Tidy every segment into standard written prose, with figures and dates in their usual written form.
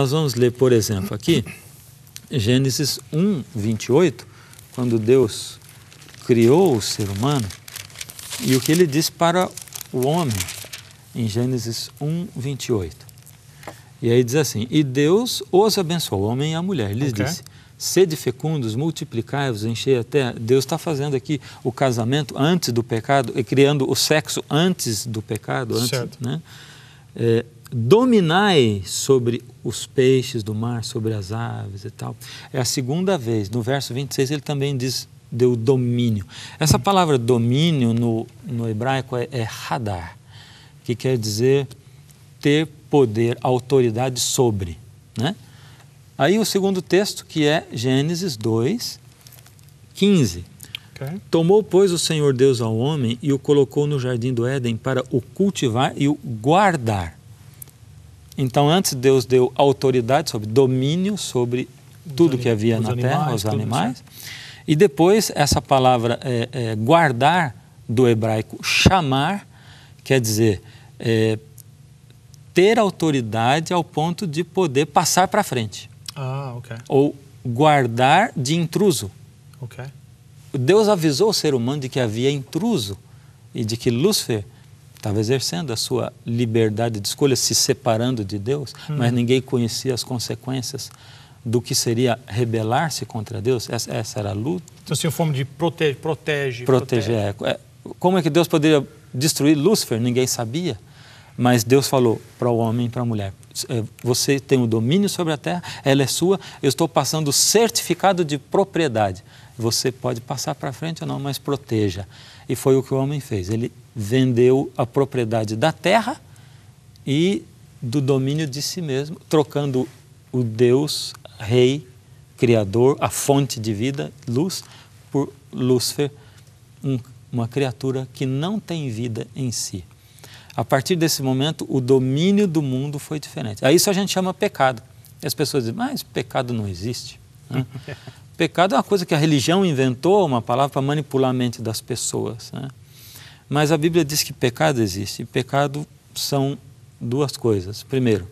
Nós vamos ler, por exemplo, aqui, Gênesis 1, 28, quando Deus criou o ser humano, e o que ele disse para o homem, em Gênesis 1, 28. E aí diz assim, e Deus os abençoou, o homem e a mulher. Ele disse, sede fecundos, multiplicai-vos, enchei a terra. Deus está fazendo aqui o casamento antes do pecado, e criando o sexo antes do pecado. Antes, né? Dominai sobre os peixes do mar, sobre as aves e tal. É a segunda vez. No verso 26 ele também diz, deu domínio. Essa palavra domínio no hebraico é hadar, que quer dizer ter poder, autoridade sobre, né? Aí o segundo texto, que é Gênesis 2, 15. Tomou, pois, o Senhor Deus ao homem e o colocou no jardim do Éden para o cultivar e o guardar. Então, antes Deus deu autoridade sobre, domínio sobre tudo que havia na terra, os animais. E depois, essa palavra guardar, do hebraico chamar, quer dizer, ter autoridade ao ponto de poder passar para frente. Ou guardar de intruso. Deus avisou o ser humano de que havia intruso e de que Lúcifer estava exercendo a sua liberdade de escolha, se separando de Deus, mas ninguém conhecia as consequências do que seria rebelar-se contra Deus. Essa era a luta. Então, assim, a forma de protege. Como é que Deus poderia destruir Lúcifer? Ninguém sabia. Mas Deus falou para o homem e para a mulher, você tem o domínio sobre a terra, ela é sua, eu estou passando o certificado de propriedade. Você pode passar para frente ou não, mas proteja. E foi o que o homem fez. Ele vendeu a propriedade da terra e do domínio de si mesmo, trocando o Deus, Rei, Criador, a fonte de vida, luz, por Lúcifer, uma criatura que não tem vida em si. A partir desse momento, o domínio do mundo foi diferente. Aí isso a gente chama pecado. E as pessoas dizem, mas pecado não existe, né? Pecado é uma coisa que a religião inventou, uma palavra para manipular a mente das pessoas, né? Mas a Bíblia diz que pecado existe. E pecado são duas coisas. Primeiro,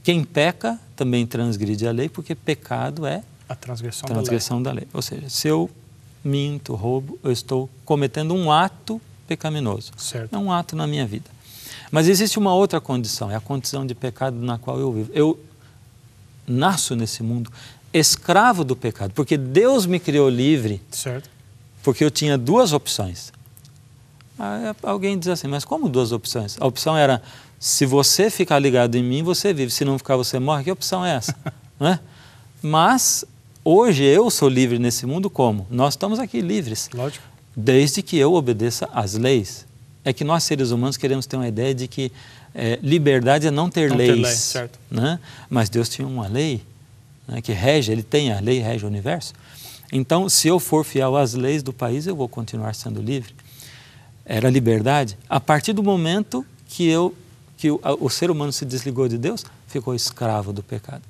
quem peca também transgride a lei, porque pecado é a transgressão da lei. Ou seja, se eu minto, roubo, eu estou cometendo um ato pecaminoso. É um ato na minha vida. Mas existe uma outra condição, é a condição de pecado na qual eu vivo. Eu nasço nesse mundo escravo do pecado, porque Deus me criou livre, porque eu tinha duas opções. Aí alguém diz assim, mas como duas opções? A opção era, se você ficar ligado em mim, você vive, se não ficar, você morre. Que opção é essa? Não é? Mas hoje eu sou livre nesse mundo como? Nós estamos aqui livres. Lógico. Desde que eu obedeça às leis. É que nós, seres humanos, queremos ter uma ideia de que liberdade é não ter leis. Né? Mas Deus tinha uma lei, né, que rege, Ele tem a lei, rege o universo. Então, se eu for fiel às leis do país, eu vou continuar sendo livre. Era liberdade. A partir do momento que o ser humano se desligou de Deus, ficou escravo do pecado.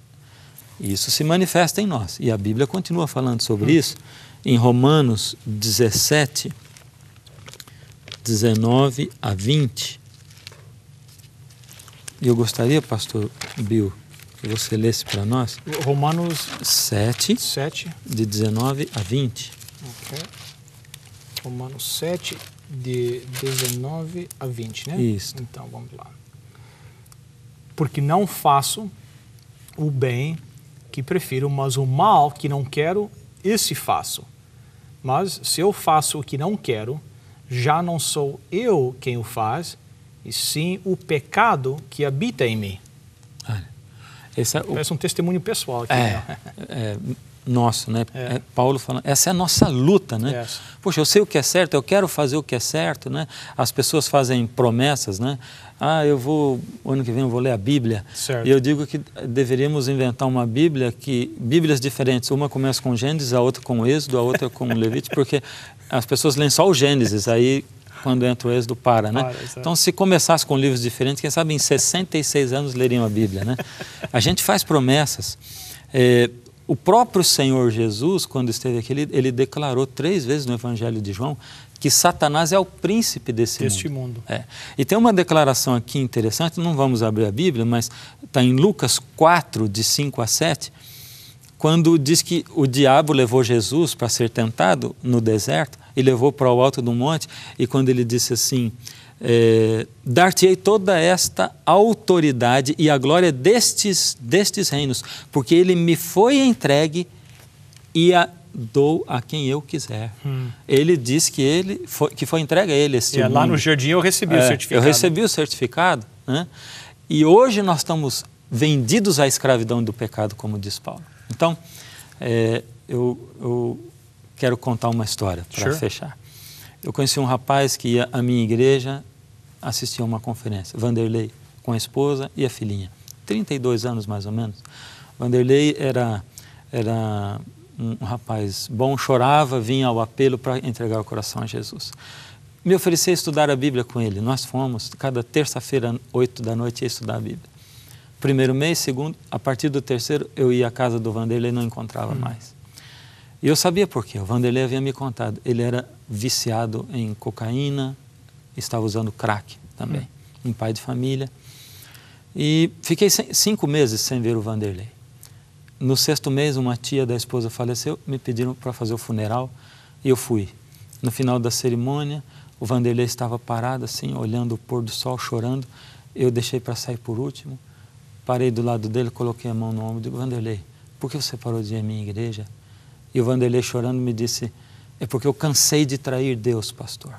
Isso se manifesta em nós. E a Bíblia continua falando sobre isso em Romanos 17, 19 a 20. E eu gostaria, pastor Bill, que você lesse para nós. Romanos 7, de 19 a 20. Romanos 7, de 19 a 20, né? Isso. Então, vamos lá. Porque não faço o bem que prefiro, mas o mal que não quero, esse faço. Mas se eu faço o que não quero, já não sou eu quem o faz, e sim o pecado que habita em mim. Parece um testemunho pessoal aqui. Nosso, né? Paulo falando, essa é a nossa luta, né? Poxa, eu sei o que é certo, eu quero fazer o que é certo, né? As pessoas fazem promessas, né? Ano que vem eu vou ler a Bíblia. E eu digo que deveríamos inventar uma Bíblia, Bíblias diferentes, uma começa com Gênesis, a outra com Êxodo, a outra com Levítico, porque as pessoas leem só o Gênesis, aí quando entra o Êxodo né? Então, se começasse com livros diferentes, quem sabe em 66 anos leriam a Bíblia, né? A gente faz promessas. O próprio Senhor Jesus, quando esteve aqui, ele declarou 3 vezes no Evangelho de João que Satanás é o príncipe desse mundo. E tem uma declaração aqui interessante, não vamos abrir a Bíblia, mas está em Lucas 4, de 5 a 7, quando diz que o diabo levou Jesus para ser tentado no deserto e levou para o alto do monte, e quando ele disse assim, dar-te-ei toda esta autoridade e a glória destes reinos, porque ele me foi entregue e a dou a quem eu quiser. Ele disse que foi entregue a ele esse mundo. Lá no jardim eu recebi o certificado. Eu recebi o certificado, né? E hoje nós estamos vendidos à escravidão do pecado, como diz Paulo. Então, eu quero contar uma história para fechar. Eu conheci um rapaz que ia à minha igreja assistir a uma conferência, Vanderlei, com a esposa e a filhinha, 32 anos mais ou menos. Vanderlei era um rapaz bom, chorava, vinha ao apelo para entregar o coração a Jesus. Me ofereci a estudar a Bíblia com ele. Nós fomos, cada terça-feira, 8 da noite, ia estudar a Bíblia. Primeiro mês, segundo, a partir do terceiro, eu ia à casa do Vanderlei e não encontrava mais. E eu sabia por quê. O Vanderlei havia me contado. Ele era viciado em cocaína, estava usando crack também. Um pai de família. E fiquei 5 meses sem ver o Vanderlei. No 6º mês, uma tia da esposa faleceu, me pediram para fazer o funeral e eu fui. No final da cerimônia, o Vanderlei estava parado assim, olhando o pôr do sol, chorando. Eu deixei para sair por último, parei do lado dele, coloquei a mão no ombro e digo, Vanderlei, por que você parou de ir à minha igreja? E o Vanderlei chorando me disse, é porque eu cansei de trair Deus, pastor.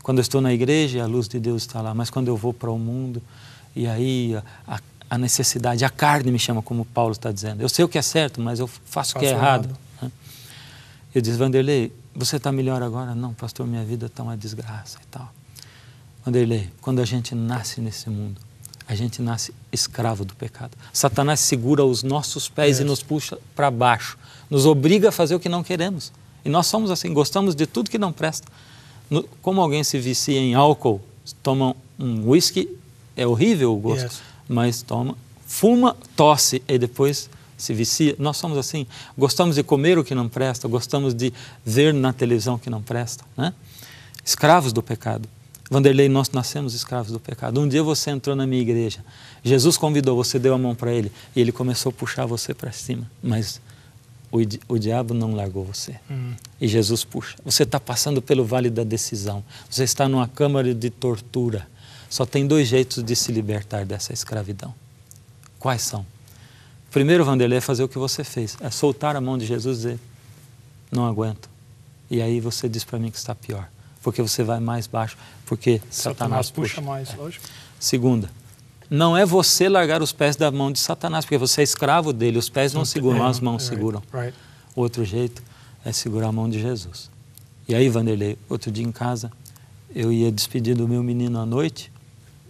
Quando eu estou na igreja, a luz de Deus está lá, mas quando eu vou para o mundo, e aí a necessidade, a carne me chama, como Paulo está dizendo. Eu sei o que é certo, mas eu faço o que é errado. Eu disse, Vanderlei, você está melhor agora? Não, pastor, minha vida está uma desgraça e tal. Vanderlei, quando a gente nasce nesse mundo, a gente nasce escravo do pecado. Satanás segura os nossos pés e nos puxa para baixo, nos obriga a fazer o que não queremos. E nós somos assim, gostamos de tudo que não presta. Como alguém se vicia em álcool, toma um whisky, é horrível o gosto, mas toma, fuma, tosse e depois se vicia. Nós somos assim, gostamos de comer o que não presta, gostamos de ver na televisão o que não presta, né? Escravos do pecado. Vanderlei, nós nascemos escravos do pecado. Um dia você entrou na minha igreja, Jesus convidou, você deu a mão para ele e ele começou a puxar você para cima, mas o diabo não largou você. E Jesus puxa. Você está passando pelo vale da decisão, você está numa câmara de tortura. Só tem 2 jeitos de se libertar dessa escravidão. Quais são? Primeiro, Vanderlei, é fazer o que você fez, é soltar a mão de Jesus e dizer, não aguento. E aí você diz para mim que está pior, porque você vai mais baixo, porque Satanás puxa mais, lógico. Segunda, não é você largar os pés da mão de Satanás, porque você é escravo dele, os pés não seguram, as mãos seguram. Outro jeito é segurar a mão de Jesus. E aí, Vanderlei, outro dia em casa, eu ia despedir do meu menino à noite,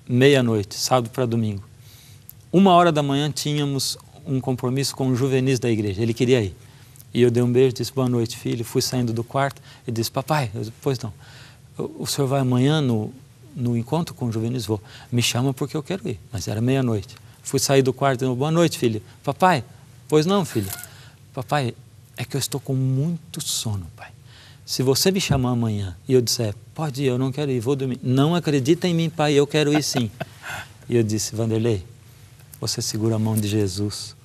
meia-noite, sábado para domingo. 1h da manhã tínhamos um compromisso com os juvenis da igreja, ele queria ir. E eu dei um beijo, disse, boa noite, filho, fui saindo do quarto e disse, papai, pois não, o senhor vai amanhã no encontro com os juvenis? Vou. Me chama porque eu quero ir, mas era meia-noite. Fui sair do quarto e disse, boa noite, filho. Papai, pois não, filho. Papai, é que eu estou com muito sono, pai. Se você me chamar amanhã e eu disser, pode ir, eu não quero ir, vou dormir. Não acredita em mim, pai, eu quero ir sim. E eu disse, Vanderlei, você segura a mão de Jesus.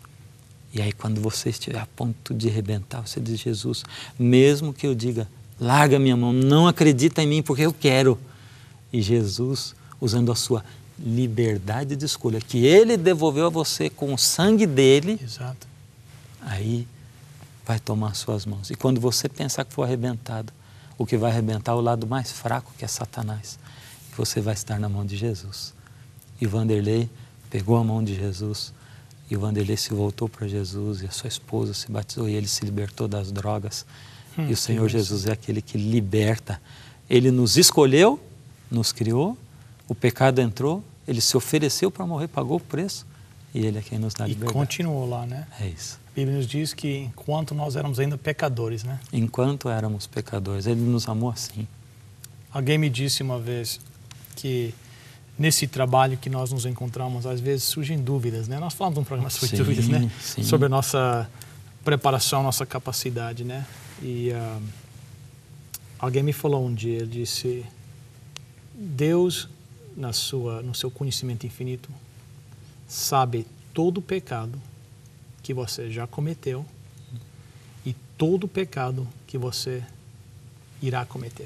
E aí quando você estiver a ponto de arrebentar, você diz, Jesus, mesmo que eu diga, larga minha mão, não acredita em mim porque eu quero. E Jesus, usando a sua liberdade de escolha, que Ele devolveu a você com o sangue dEle, aí vai tomar suas mãos. E quando você pensar que for arrebentado, o que vai arrebentar é o lado mais fraco, que é Satanás. E você vai estar na mão de Jesus. E Vanderlei pegou a mão de Jesus, e o Vanderlei se voltou para Jesus, e a sua esposa se batizou, e ele se libertou das drogas. E o Senhor Jesus é aquele que liberta. Ele nos escolheu, nos criou, o pecado entrou, Ele se ofereceu para morrer, pagou o preço, e Ele é quem nos dá liberdade. E continuou lá, né? É isso. A Bíblia nos diz que enquanto nós éramos ainda pecadores, né? Enquanto éramos pecadores, Ele nos amou assim. Alguém me disse uma vez que nesse trabalho que nós nos encontramos, às vezes surgem dúvidas, né? Nós falamos de um programa sobre dúvidas, né? Sim. Sobre a nossa preparação, nossa capacidade, né? E Alguém me falou um dia, ele disse, Deus, no seu conhecimento infinito, sabe todo o pecado que você já cometeu e todo o pecado que você irá cometer.